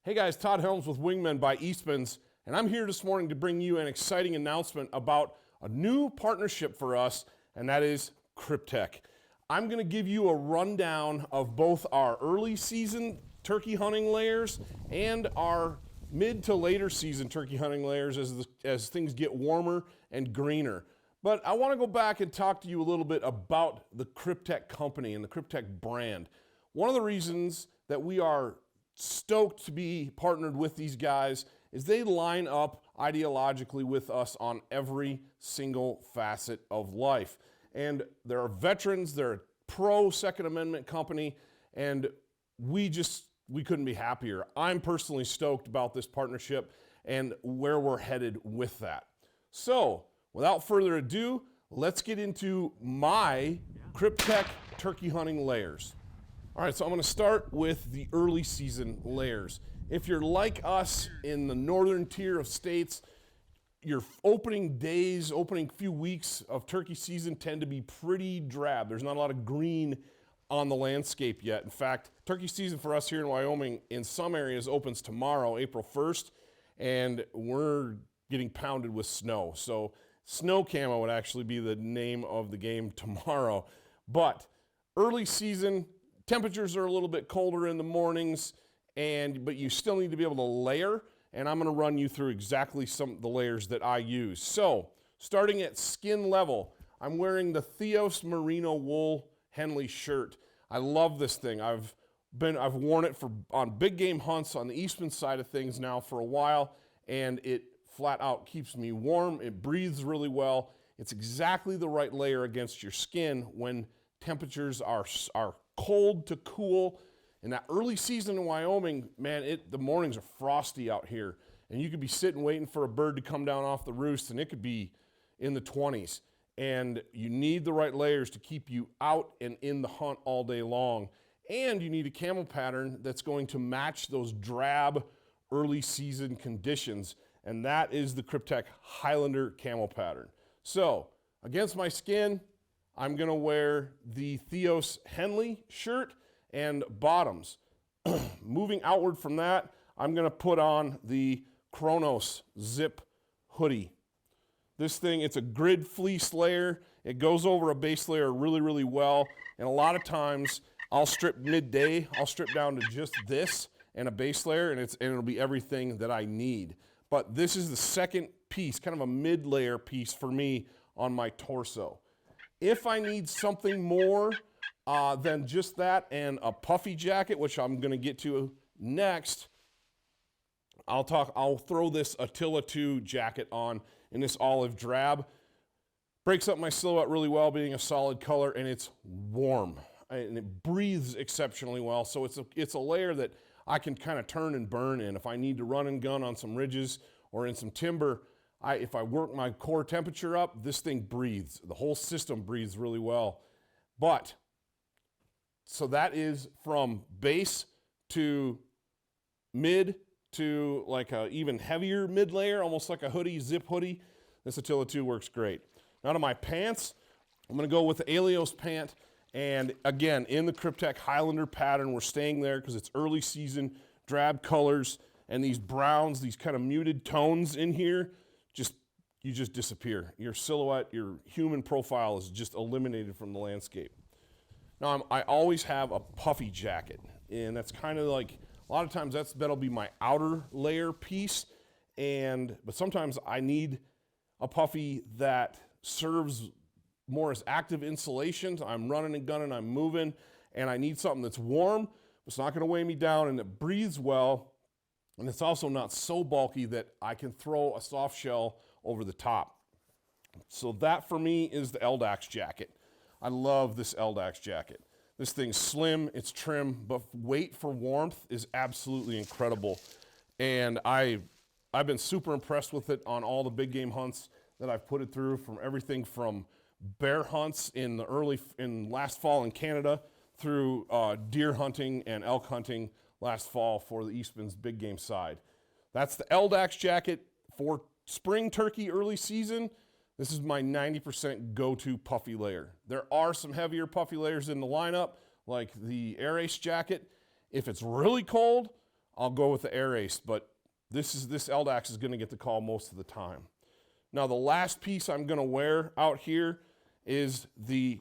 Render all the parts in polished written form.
Hey guys, Todd Helms with Wingmen by Eastmans, and I'm here this morning to bring you an exciting announcement about a new partnership for us, and that is Kryptek. I'm going to give you a rundown of both our early season turkey hunting layers and our mid to later season turkey hunting layers as things get warmer and greener. But I want to go back and talk to you a little bit about the Kryptek company and the Kryptek brand. One of the reasons that we are stoked to be partnered with these guys is they line up ideologically with us on every single facet of life. And they're veterans, they're a pro Second Amendment company, and we couldn't be happier. I'm personally stoked about this partnership and where we're headed with that. So, without further ado, let's get into my Kryptek turkey hunting layers. All right, so I'm going to start with the early season layers. If you're like us in the northern tier of states, your opening few weeks of turkey season tend to be pretty drab. There's not a lot of green on the landscape yet. In fact, turkey season for us here in Wyoming in some areas opens tomorrow, April 1st, and we're getting pounded with snow. So snow camo would actually be the name of the game tomorrow. But early season, temperatures are a little bit colder in the mornings, but you still need to be able to layer, and I'm going to run you through exactly some of the layers that I use. So, starting at skin level, I'm wearing the Theos Merino Wool Henley shirt. I love this thing. I've worn it on big game hunts on the Eastman side of things now for a while, and it flat out keeps me warm. It breathes really well. It's exactly the right layer against your skin when temperatures are cold to cool. In that early season in Wyoming, man, the mornings are frosty out here, and you could be sitting waiting for a bird to come down off the roost, and it could be in the 20s. And you need the right layers to keep you out and in the hunt all day long. And you need a camo pattern that's going to match those drab early season conditions, and that is the Kryptek Highlander camo pattern. So, against my skin, I'm going to wear the Theos Henley shirt and bottoms. Moving outward from that, I'm going to put on the Kronos Zip hoodie. This thing, it's a grid fleece layer. It goes over a base layer really, really well. And a lot of times, I'll strip midday. I'll strip down to just this and a base layer, and it'll be everything that I need. But this is the second piece, kind of a mid-layer piece for me on my torso. If I need something more than just that and a puffy jacket, which I'm going to get to next, I'll throw this Attila 2 jacket on in this olive drab. Breaks up my silhouette really well, being a solid color, and it's warm and it breathes exceptionally well. So it's a layer that I can kind of turn and burn in. If I need to run and gun on some ridges or in some timber, if I work my core temperature up, this thing breathes. The whole system breathes really well. So that is from base to mid to like a even heavier mid layer, almost like a hoodie, zip hoodie. This Attila 2 works great. Now to my pants, I'm going to go with the Alios pant. And again, in the Kryptek Highlander pattern, we're staying there because it's early season, drab colors, and these browns, these kind of muted tones in here, you just disappear. Your silhouette, your human profile is just eliminated from the landscape. Now, I always have a puffy jacket, and that's kind of like, a lot of times that'll be my outer layer piece, but sometimes I need a puffy that serves more as active insulation. I'm running and gunning, I'm moving, and I need something that's warm, it's not going to weigh me down, and it breathes well, and it's also not so bulky that I can throw a soft shell over the top. So that for me is the LDAX jacket. I love this LDAX jacket. This thing's slim, it's trim, but weight for warmth is absolutely incredible. And I've been super impressed with it on all the big game hunts that I've put it through, from everything from bear hunts in last fall in Canada through deer hunting and elk hunting last fall for the Eastman's big game side. That's the LDAX jacket for spring turkey early season. This is my 90% go-to puffy layer. There are some heavier puffy layers in the lineup, like the Air Ace jacket. If it's really cold, I'll go with the Air Ace, but this LDAX is going to get the call most of the time. Now, the last piece I'm going to wear out here is the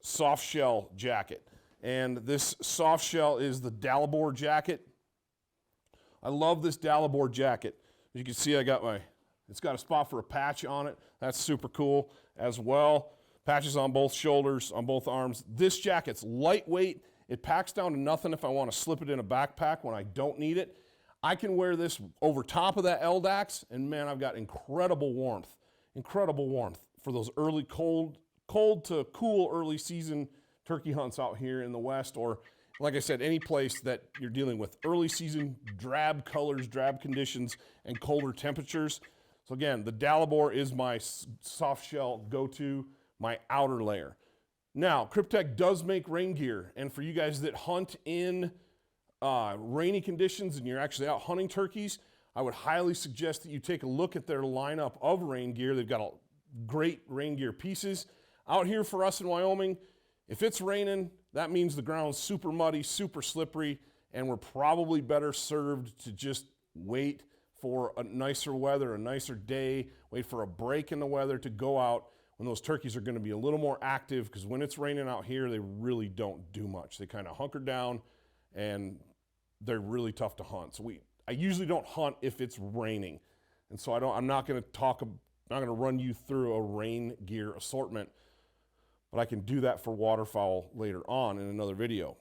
soft shell jacket. And this soft shell is the Dalibur Jacket. I love this Dalibur Jacket. As you can see, it's got a spot for a patch on it. That's super cool as well. Patches on both shoulders, on both arms. This jacket's lightweight. It packs down to nothing if I want to slip it in a backpack when I don't need it. I can wear this over top of that LDAX, and man, I've got incredible warmth for those early cold to cool early season turkey hunts out here in the West, or like I said, any place that you're dealing with early season drab colors, drab conditions, and colder temperatures. So again, the Dalibur is my soft shell go-to, my outer layer. Now, Kryptek does make rain gear, and for you guys that hunt in rainy conditions and you're actually out hunting turkeys, I would highly suggest that you take a look at their lineup of rain gear. They've got great rain gear pieces. Out here for us in Wyoming, if it's raining, that means the ground's super muddy, super slippery, and we're probably better served to just wait for a nicer weather, a nicer day, wait for a break in the weather to go out when those turkeys are going to be a little more active, because when it's raining out here, they really don't do much. They kind of hunker down, and they're really tough to hunt. So I usually don't hunt if it's raining, and so I'm not going to run you through a rain gear assortment, but I can do that for waterfowl later on in another video.